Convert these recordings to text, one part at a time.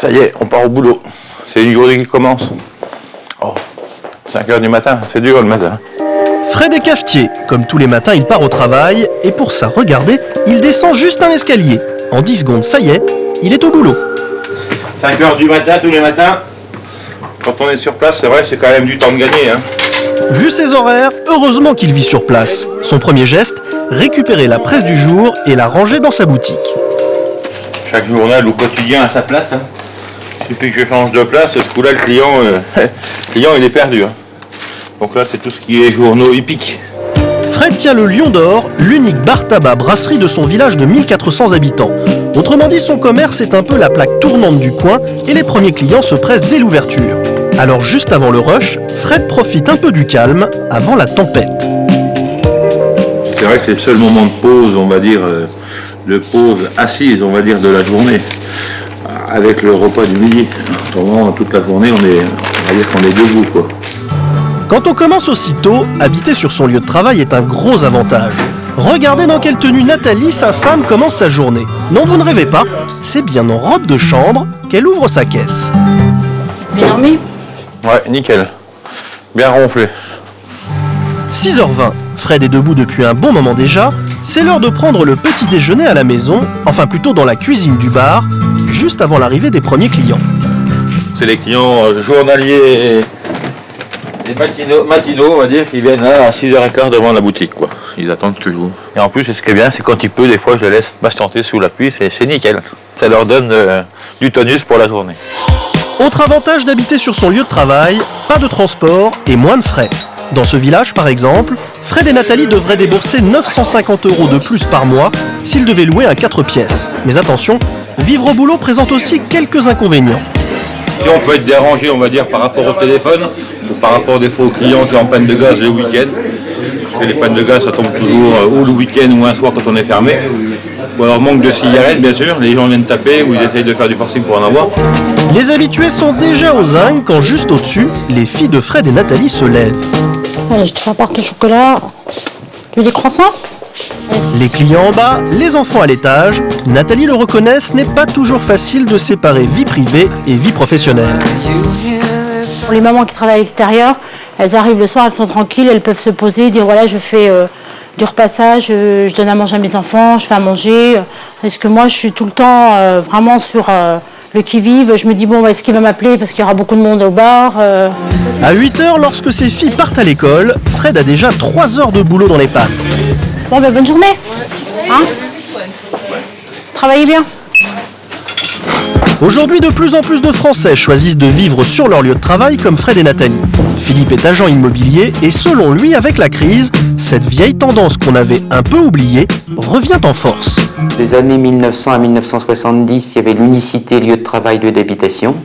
Ça y est, on part au boulot. C'est une journée qui commence. Oh, 5h du matin, c'est dur le matin. Fred est cafetier. Comme tous les matins, il part au travail. Et pour ça, regardez, il descend juste un escalier. En 10 secondes, ça y est, il est au boulot. 5h du matin, tous les matins. Quand on est sur place, c'est vrai, c'est quand même du temps de gagner. Hein. Vu ses horaires, heureusement qu'il vit sur place. Son premier geste, récupérer la presse du jour et la ranger dans sa boutique. Chaque journal ou quotidien a sa place. Hein. Il suffit que je change de place, ce coup-là, le client il est perdu. Hein. Donc là, c'est tout ce qui est journaux hippiques. Fred tient le Lion d'Or, l'unique bar tabac brasserie de son village de 1400 habitants. Autrement dit, son commerce est un peu la plaque tournante du coin et les premiers clients se pressent dès l'ouverture. Alors juste avant le rush, Fred profite un peu du calme avant la tempête. C'est vrai que c'est le seul moment de pause, on va dire, de pause assise, on va dire, de la journée, avec le repas du midi. Autrement, toute la journée, on va dire qu'on est debout, quoi. Quand on commence aussitôt, habiter sur son lieu de travail est un gros avantage. Regardez dans quelle tenue Nathalie, sa femme, commence sa journée. Non, vous ne rêvez pas, c'est bien en robe de chambre qu'elle ouvre sa caisse. Bien dormi ? Ouais, nickel. Bien ronflé. 6h20, Fred est debout depuis un bon moment déjà. C'est l'heure de prendre le petit déjeuner à la maison, enfin plutôt dans la cuisine du bar, juste avant l'arrivée des premiers clients. C'est les clients journaliers et matinaux, on va dire, qui viennent là à 6h15 devant la boutique, quoi. Ils attendent que je vous. Et en plus, ce qui est bien, c'est quand il pleut, des fois, je les laisse patienter sous la pluie, c'est nickel. Ça leur donne du tonus pour la journée. Autre avantage d'habiter sur son lieu de travail, pas de transport et moins de frais. Dans ce village, par exemple, Fred et Nathalie devraient débourser 950 € de plus par mois s'ils devaient louer un 4 pièces. Mais attention, vivre au boulot présente aussi quelques inconvénients. Si on peut être dérangé, on va dire, par rapport au téléphone, ou par rapport des fois aux clients qui sont en panne de gaz le week-end. Parce que les pannes de gaz, ça tombe toujours ou le week-end ou un soir quand on est fermé. Ou alors manque de cigarettes, bien sûr, les gens viennent taper ou ils essayent de faire du forcing pour en avoir. Les habitués sont déjà aux zinc quand juste au-dessus, les filles de Fred et Nathalie se lèvent. Allez, je te rapporte le chocolat. Tu veux des croissants ? Les clients en bas, les enfants à l'étage. Nathalie le reconnaît, ce n'est pas toujours facile de séparer vie privée et vie professionnelle. Pour les mamans qui travaillent à l'extérieur, elles arrivent le soir, elles sont tranquilles, elles peuvent se poser, dire voilà, je fais du repassage, je donne à manger à mes enfants, je fais à manger. Parce que moi, je suis tout le temps vraiment sur le qui-vive. Je me dis bon, est-ce qu'il va m'appeler parce qu'il y aura beaucoup de monde au bar. À 8h, lorsque ses filles partent à l'école, Fred a déjà 3 heures de boulot dans les pattes. Bon, ben bonne journée. Hein ? Travaillez bien. Aujourd'hui, de plus en plus de Français choisissent de vivre sur leur lieu de travail comme Fred et Nathalie. Philippe est agent immobilier et selon lui, avec la crise, cette vieille tendance qu'on avait un peu oubliée revient en force. Des années 1900 à 1970, il y avait l'unicité lieu de travail, lieu d'habitation.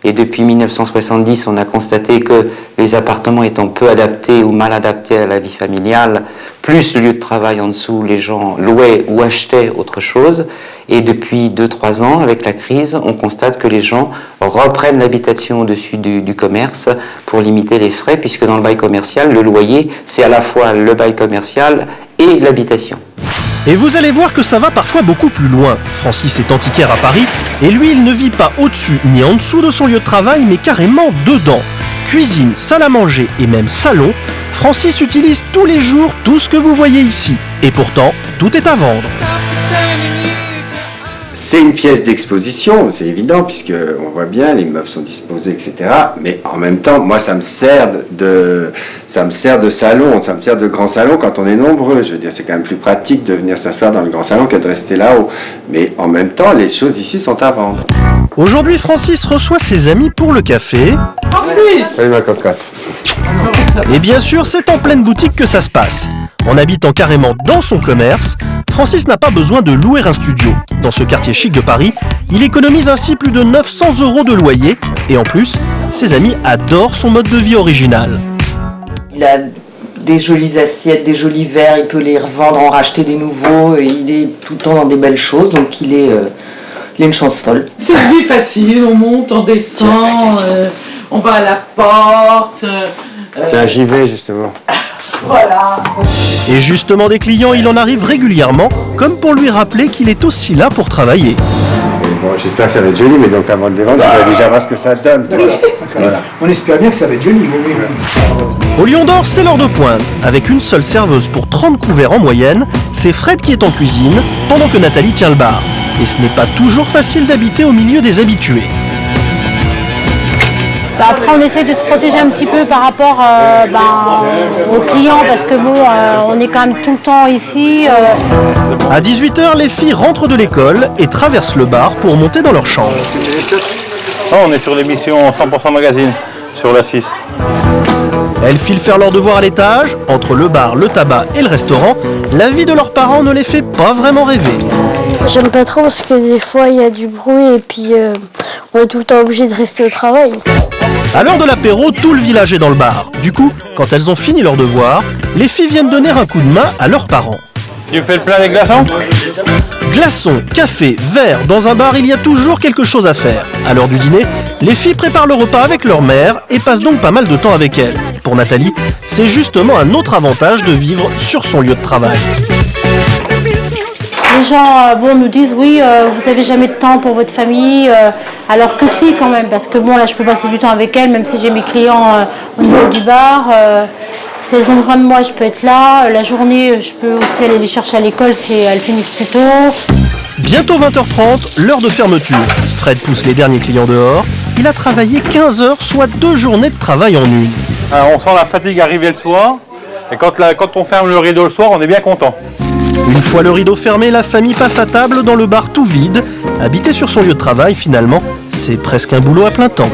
Et depuis 1970, on a constaté que les appartements étant peu adaptés ou mal adaptés à la vie familiale, plus le lieu de travail en dessous, les gens louaient ou achetaient autre chose. Et depuis 2-3 ans, avec la crise, on constate que les gens reprennent l'habitation au-dessus du commerce pour limiter les frais, puisque dans le bail commercial, le loyer, c'est à la fois le bail commercial et l'habitation. Et vous allez voir que ça va parfois beaucoup plus loin. Francis est antiquaire à Paris et lui, il ne vit pas au-dessus ni en dessous de son lieu de travail, mais carrément dedans. Cuisine, salle à manger et même salon, Francis utilise tous les jours tout ce que vous voyez ici. Et pourtant, tout est à vendre. C'est une pièce d'exposition, c'est évident, puisqu'on voit bien, les meubles sont disposés, etc. Mais en même temps, moi, ça me sert de salon, ça me sert de grand salon quand on est nombreux. Je veux dire, c'est quand même plus pratique de venir s'asseoir dans le grand salon que de rester là-haut. Mais en même temps, les choses ici sont à vendre. Aujourd'hui, Francis reçoit ses amis pour le café. Francis ! Salut ma cocotte. Et bien sûr, c'est en pleine boutique que ça se passe. En habitant carrément dans son commerce, Francis n'a pas besoin de louer un studio. Dans ce quartier chic de Paris, il économise ainsi plus de 900 € de loyer. Et en plus, ses amis adorent son mode de vie original. Il a des jolies assiettes, des jolis verres, il peut les revendre, en racheter des nouveaux. Et il est tout le temps dans des belles choses, donc il a une chance folle. C'est une vie facile, on monte, on descend, on va à la porte. J'y vais justement. Voilà. Et justement, des clients, il en arrive régulièrement, comme pour lui rappeler qu'il est aussi là pour travailler. Bon, j'espère que ça va être joli, mais donc avant de les vendre, je vais déjà voir ce que ça donne. Voilà. On espère bien que ça va être joli. Oui. Au Lion d'Or, c'est l'heure de pointe. Avec une seule serveuse pour 30 couverts en moyenne, c'est Fred qui est en cuisine, pendant que Nathalie tient le bar. Et ce n'est pas toujours facile d'habiter au milieu des habitués. Après, on essaye de se protéger un petit peu par rapport aux clients, parce que bon, on est quand même tout le temps ici. À 18h, les filles rentrent de l'école et traversent le bar pour monter dans leur chambre. Oh, on est sur l'émission 100% magazine, sur la 6. Elles filent faire leurs devoirs à l'étage. Entre le bar, le tabac et le restaurant, la vie de leurs parents ne les fait pas vraiment rêver. J'aime pas trop parce que des fois il y a du bruit et puis on est tout le temps obligé de rester au travail. À l'heure de l'apéro, tout le village est dans le bar. Du coup, quand elles ont fini leurs devoirs, les filles viennent donner un coup de main à leurs parents. Tu fais le plein des glaçons? Glaçons, café, verre, dans un bar, il y a toujours quelque chose à faire. À l'heure du dîner, les filles préparent le repas avec leur mère et passent donc pas mal de temps avec elle. Pour Nathalie, c'est justement un autre avantage de vivre sur son lieu de travail. Les gens nous disent oui, vous n'avez jamais de temps pour votre famille, alors que si quand même, parce que bon là je peux passer du temps avec elles, même si j'ai mes clients au niveau du bar. Si elles ont besoin de moi, je peux être là. La journée, je peux aussi aller les chercher à l'école si elles finissent plus tôt. Bientôt 20h30, l'heure de fermeture. Fred pousse les derniers clients dehors. Il a travaillé 15 heures, soit 2 journées de travail en une. Alors, on sent la fatigue arriver le soir. Et quand on ferme le rideau le soir, on est bien content. Une fois le rideau fermé, la famille passe à table dans le bar tout vide. Habiter sur son lieu de travail, finalement, c'est presque un boulot à plein temps.